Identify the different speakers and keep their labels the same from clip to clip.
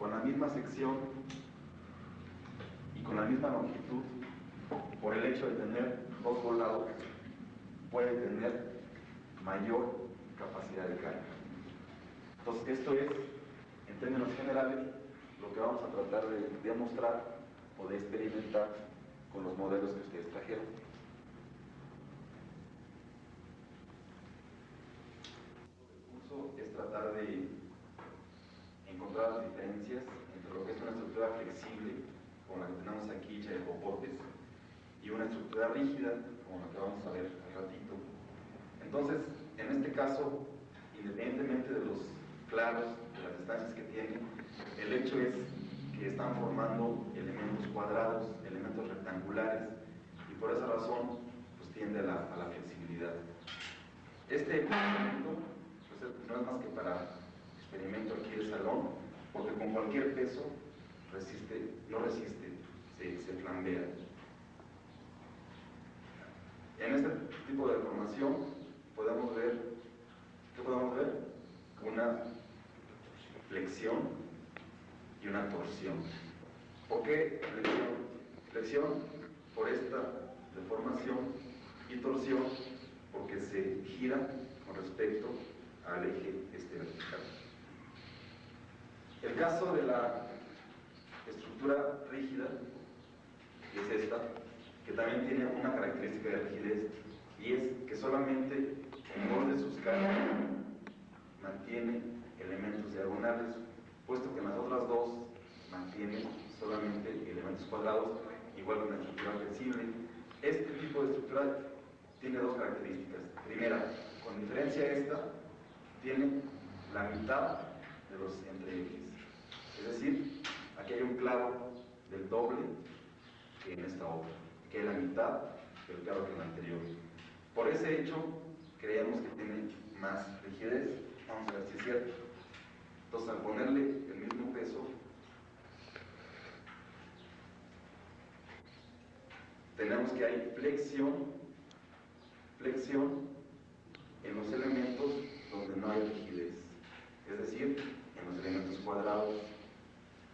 Speaker 1: con la misma sección y con la misma longitud, por el hecho de tener dos volados, puede tener mayor capacidad de carga. Entonces, esto es, en términos generales, lo que vamos a tratar de demostrar o de experimentar con los modelos que ustedes trajeron. El curso es tratar de encontrar las diferencias entre lo que es una estructura flexible, como la que tenemos aquí hecha de popotes, y una estructura rígida, como la que vamos a ver al ratito. Entonces, en este caso, independientemente de los claros, de las distancias que tienen, el hecho es que están formando elementos cuadrados, elementos rectangulares, y por esa razón pues tiende a la flexibilidad. Este experimento pues, no es más que para experimento aquí de salón, porque con cualquier peso no resiste, se flambea. En este tipo de deformación podemos ver, ¿qué podemos ver? Una flexión y una torsión. ¿Por qué flexión? Flexión por esta deformación y torsión porque se gira con respecto al eje vertical. El caso de la estructura rígida es esta, que también tiene una característica de rigidez, y es que solamente en borde de sus caras mantiene elementos diagonales, puesto que en las otras dos mantiene solamente elementos cuadrados, igual que una estructura flexible. Este tipo de estructura tiene dos características. Primera, con diferencia a esta, tiene la mitad de los entreejes. Es decir, aquí hay un claro del doble que en esta otra, que es la mitad del claro que en la anterior. Por ese hecho, creemos que tiene más rigidez. Vamos a ver si es cierto. Entonces, al ponerle el mismo peso, tenemos que hay flexión en los elementos donde no hay rigidez, es decir, en los elementos cuadrados,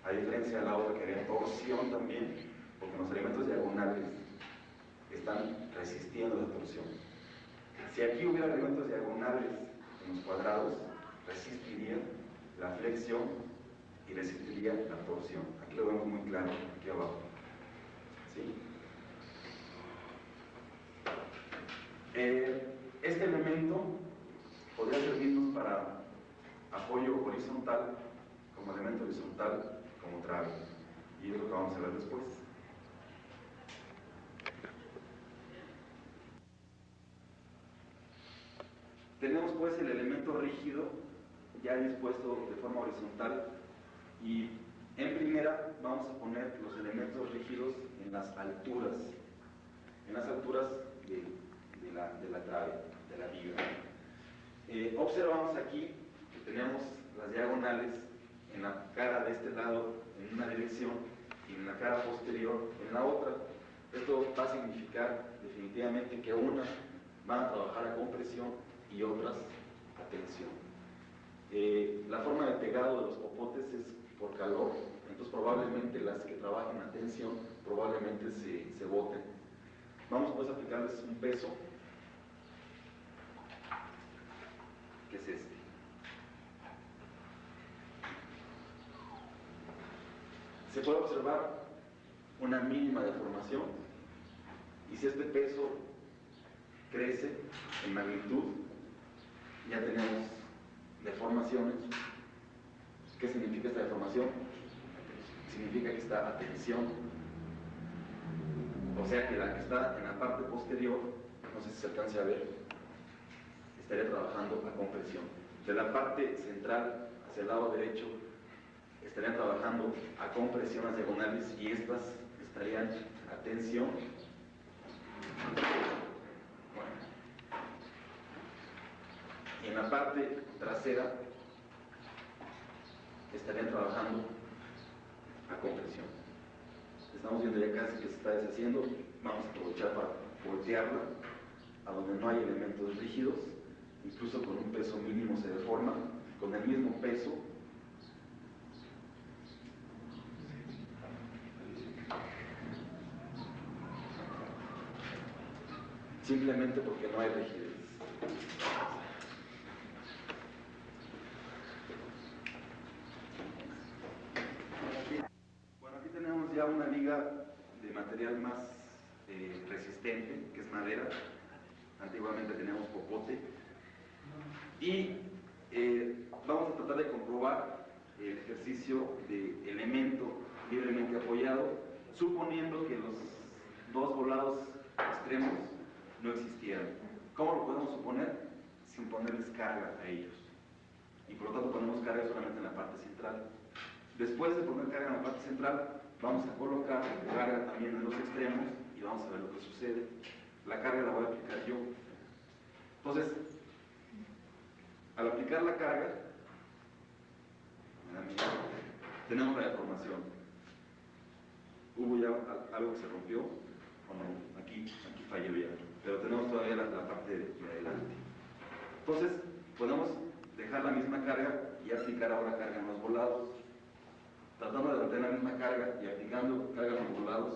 Speaker 1: a diferencia de la otra que había torsión también, porque los elementos diagonales están resistiendo la torsión. Si aquí hubiera elementos diagonales en los cuadrados, resistiría la flexión y resistiría la torsión. Aquí lo vemos muy claro, aquí abajo. ¿Sí? Este elemento podría servirnos para apoyo horizontal, como elemento horizontal, como trave, y es lo que vamos a ver después. Tenemos pues el elemento rígido ya dispuesto de forma horizontal, y en primera vamos a poner los elementos rígidos en las alturas de la trave, de la viga. Observamos aquí que tenemos las diagonales en la cara de este lado en una dirección y en la cara posterior en la otra. Esto va a significar definitivamente que unas van a trabajar a compresión y otras a tensión. La forma de pegado de los popotes es por calor, entonces probablemente las que trabajen a tensión probablemente se boten. Vamos pues a aplicarles un peso, que es este. Se puede observar una mínima deformación, y si este peso crece en magnitud, ya tenemos deformaciones. ¿Qué significa esta deformación? Significa que está a tensión, o sea que la que está en la parte posterior, no sé si se alcance a ver, estaría trabajando a compresión. De la parte central hacia el lado derecho estarían trabajando a compresión las diagonales, y estas estarían a tensión. Bueno. Y en la parte trasera estarían trabajando a compresión. Estamos viendo ya casi que se está deshaciendo. Vamos a aprovechar para voltearla a donde no hay elementos rígidos. Incluso con un peso mínimo se deforma. Con el mismo peso simplemente porque no hay rigidez. Bueno, aquí tenemos ya una viga de material más resistente, que es madera. Antiguamente teníamos popote. Y vamos a tratar de comprobar el ejercicio de elemento libremente apoyado, suponiendo que los dos volados extremos no existieran. ¿Cómo lo podemos suponer? Sin ponerles carga a ellos. Y por lo tanto ponemos carga solamente en la parte central. Después de poner carga en la parte central, vamos a colocar carga también en los extremos y vamos a ver lo que sucede. La carga la voy a aplicar yo. Entonces, al aplicar la carga, tenemos la deformación. Hubo ya algo que se rompió, o no, aquí falló ya, pero tenemos todavía la parte de adelante. Entonces, podemos dejar la misma carga y aplicar ahora carga en los volados. Tratando de mantener la misma carga y aplicando carga en los volados,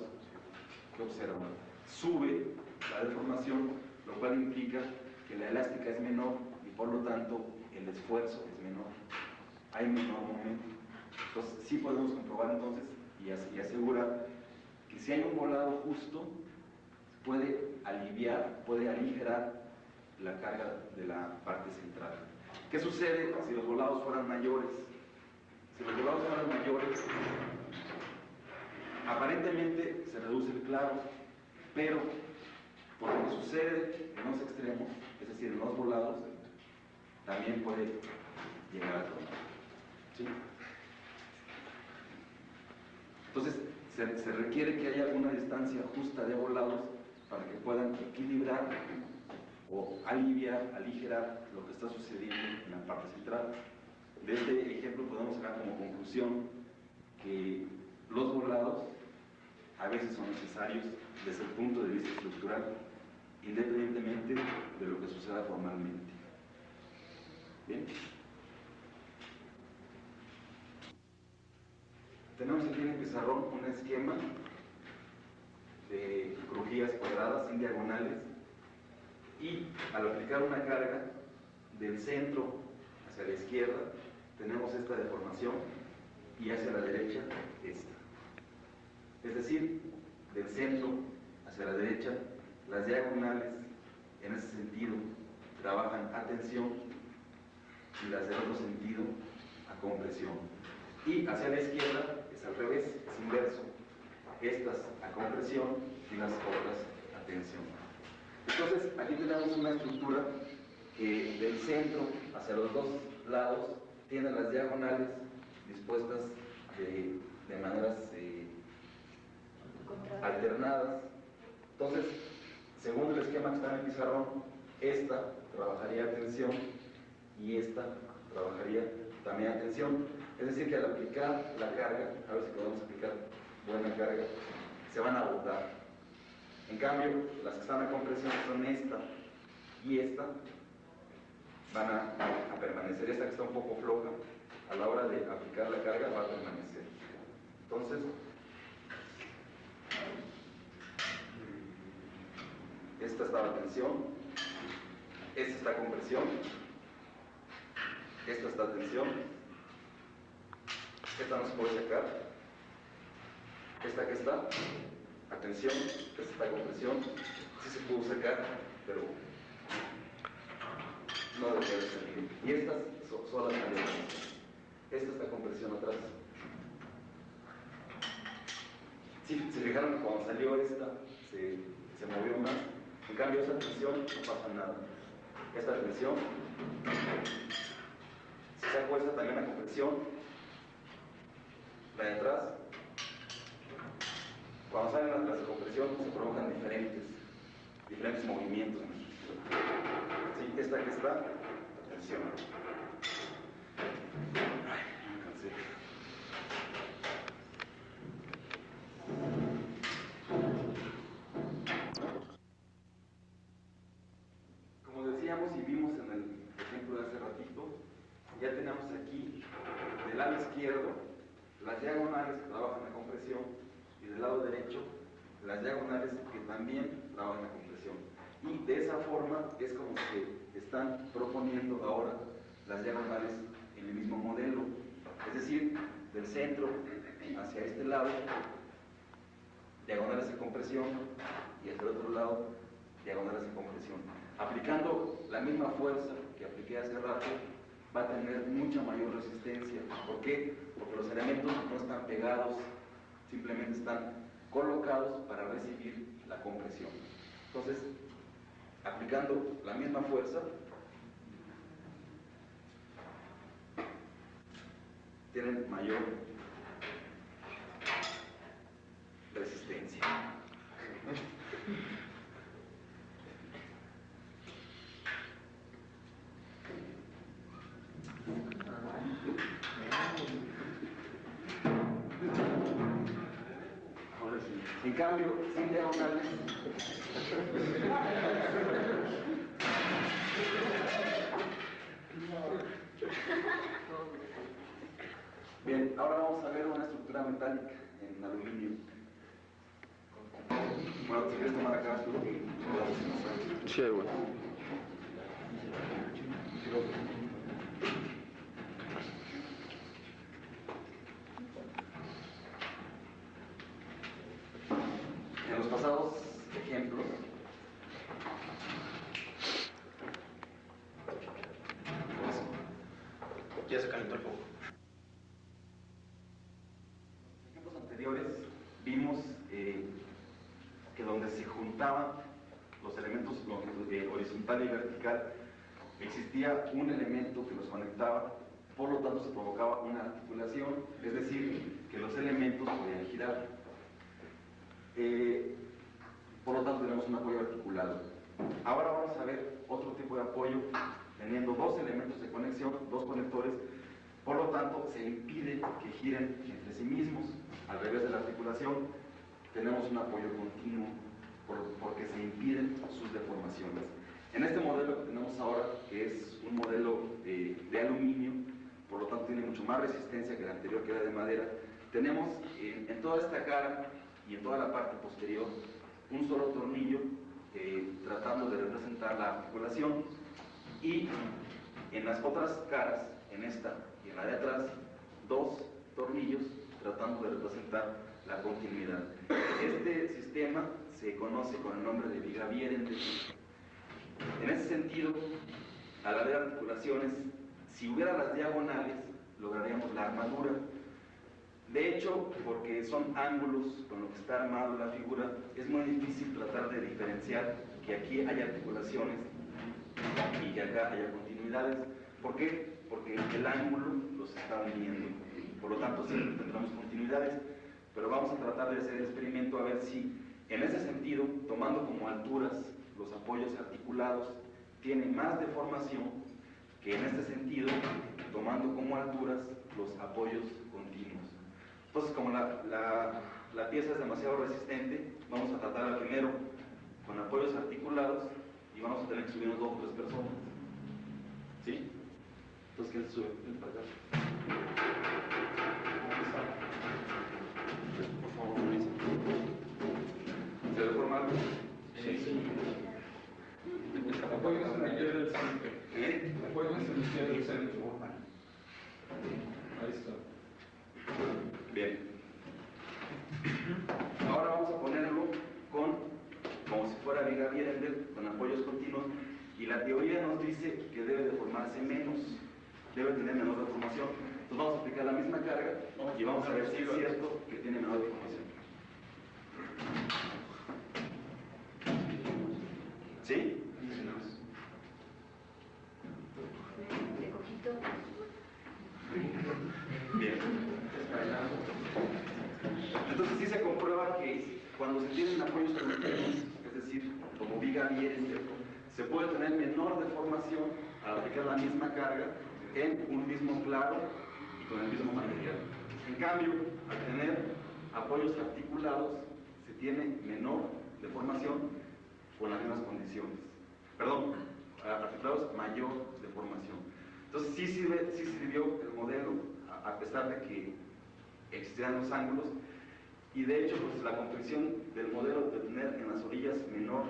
Speaker 1: ¿qué observan? Sube la deformación, lo cual implica que la elástica es menor y por lo tanto el esfuerzo es menor. Hay menor momento. Entonces sí podemos comprobar entonces y asegurar que si hay un volado justo, puede aliviar, puede aligerar la carga de la parte central. ¿Qué sucede si los volados fueran mayores? Si los volados fueran mayores, aparentemente se reduce el claro, pero por lo que sucede en los extremos, es decir, en los volados, también puede llegar a tronar. ¿Sí? Entonces, se requiere que haya una distancia justa de volados para que puedan equilibrar o aliviar, aligerar lo que está sucediendo en la parte central. De este ejemplo podemos sacar como conclusión que los volados a veces son necesarios desde el punto de vista estructural, independientemente de lo que suceda formalmente. Bien. Tenemos aquí en el pizarrón un esquema de crujías cuadradas sin diagonales y al aplicar una carga del centro hacia la izquierda tenemos esta deformación y hacia la derecha esta. Es decir, del centro hacia la derecha, las diagonales en ese sentido trabajan a tensión y las del otro sentido a compresión. Y hacia la izquierda es al revés, es inverso. Estas a compresión y las otras a tensión. Entonces, aquí tenemos una estructura que del centro hacia los dos lados tiene las diagonales dispuestas de maneras alternadas. Entonces, según el esquema que está en el pizarrón, esta trabajaría a tensión y esta trabajaría también a tensión. Es decir, que al aplicar la carga, a ver si podemos aplicar buena carga, se van a botar. En cambio, las que están a compresión son esta y esta, van a permanecer. Esta que está un poco floja, a la hora de aplicar la carga va a permanecer. Entonces, esta está a tensión, esta está a compresión, esta está a tensión, esta no se puede sacar, esta que está a tensión, esta está a compresión, sí se pudo sacar, pero no debe de salir. Y estas son las maneras. Esta está a compresión atrás. Si se fijaron que cuando salió esta se movió más. En cambio, esa tensión no pasa nada. Esta tensión, si saco esta también a compresión, la de atrás, cuando salen las de compresión se provocan diferentes movimientos. Sí, esta que está, tensión. Ay, me cansé. Como decíamos y vimos en el ejemplo de hace ratito, ya tenemos aquí del lado izquierdo las diagonales que trabajan la compresión y del lado derecho las diagonales que también trabajan la compresión. Y de esa forma es como se están proponiendo ahora las diagonales en el mismo modelo, es decir, del centro hacia este lado, diagonales de compresión, y hacia el otro lado, diagonales de compresión. Aplicando la misma fuerza que apliqué hace rato, va a tener mucha mayor resistencia. ¿Por qué? Porque los elementos no están pegados, simplemente están colocados para recibir la compresión. Entonces, aplicando la misma fuerza, tienen mayor resistencia. Ahora sí. En cambio, sin diagonales, bien, ahora vamos a ver una estructura metálica en aluminio. Bueno, si quieres tomar acá,
Speaker 2: Sí, bueno.
Speaker 1: En los pasados ejemplos,
Speaker 2: Ya se calentó el foco.
Speaker 1: en ejemplos anteriores vimos que donde se juntaban los elementos horizontal y vertical, existía un elemento que los conectaba, por lo tanto se provocaba una articulación, es decir, que los elementos podían girar. Por lo tanto tenemos un apoyo articulado. Ahora vamos a ver otro tipo de apoyo, teniendo dos elementos de conexión, dos conectores, por lo tanto se impide que giren entre sí mismos. Al revés de la articulación, tenemos un apoyo continuo porque se impiden sus deformaciones. En este modelo que tenemos ahora, que es un modelo de aluminio, por lo tanto tiene mucho más resistencia que el anterior, que era de madera, tenemos en toda esta cara y en toda la parte posterior un solo tornillo tratando de representar la articulación, y en las otras caras, en esta y en la de atrás, dos tornillos tratando de representar la continuidad. Este sistema se conoce con el nombre de viga Vierendel. En ese sentido, al haber articulaciones, si hubiera las diagonales, lograríamos la armadura. De hecho, porque son ángulos con lo que está armado la figura, es muy difícil tratar de diferenciar que aquí haya articulaciones y que acá haya continuidades. ¿Por qué? Porque el ángulo los está uniendo. Por lo tanto, siempre tendremos continuidades, pero vamos a tratar de hacer el experimento a ver si, en ese sentido, tomando como alturas los apoyos articulados, tiene más deformación que en este sentido, tomando como alturas los apoyos continuos. Entonces, como la pieza es demasiado resistente, vamos a tratarla primero con apoyos articulados y vamos a tener que subirnos 2 o 3 personas. ¿Sí? Entonces, ¿quién se sube? Ven para acá.
Speaker 2: Por favor, Luis.
Speaker 1: ¿Se deforma algo?
Speaker 2: Sí.
Speaker 3: Apoyo en la izquierda del centro.
Speaker 1: ¿Eh?
Speaker 3: Apoyo en la izquierda del centro. Ahí está.
Speaker 1: Bien. Ahora vamos a ponerlo como si fuera viga Vierendel, con apoyos continuos, y la teoría nos dice que debe deformarse menos, debe tener menor deformación. Entonces vamos a aplicar la misma carga y vamos a ver si es cierto que tiene menor deformación. ¿Sí? Bien. Entonces sí se comprueba que cuando se tienen apoyos continuos, es decir, como viga Vierendel, se puede tener menor deformación al aplicar la misma carga en un mismo claro y con el mismo material. En cambio, al tener apoyos articulados, se tiene menor deformación con las mismas condiciones. Perdón, articulados, mayor deformación. Entonces sí sirvió el modelo, a pesar de que existían los ángulos, Y de hecho, pues la confección del modelo de tener en las orillas menor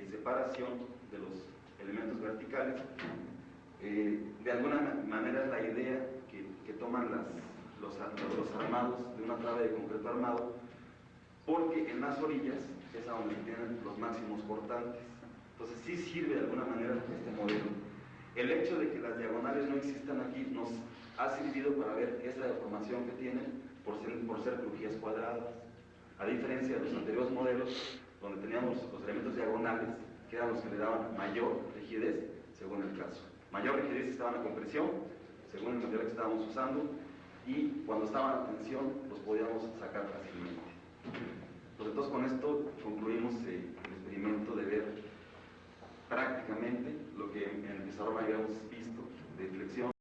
Speaker 1: separación de los elementos verticales, de alguna manera es la idea que toman los armados de una trave de concreto armado, porque en las orillas es a donde tienen los máximos cortantes. Entonces sí sirve de alguna manera este modelo. El hecho de que las diagonales no existan aquí nos ha servido para ver esa deformación que tienen por ser crujías cuadradas, a diferencia de los anteriores modelos donde teníamos los elementos diagonales, que eran los que le daban mayor rigidez según el caso. Mayor rigidez estaba en la compresión, según el material que estábamos usando, y cuando estaban a tensión los podíamos sacar fácilmente. Entonces con esto concluimos el experimento de ver prácticamente lo que en el pizarrón habíamos visto de flexión.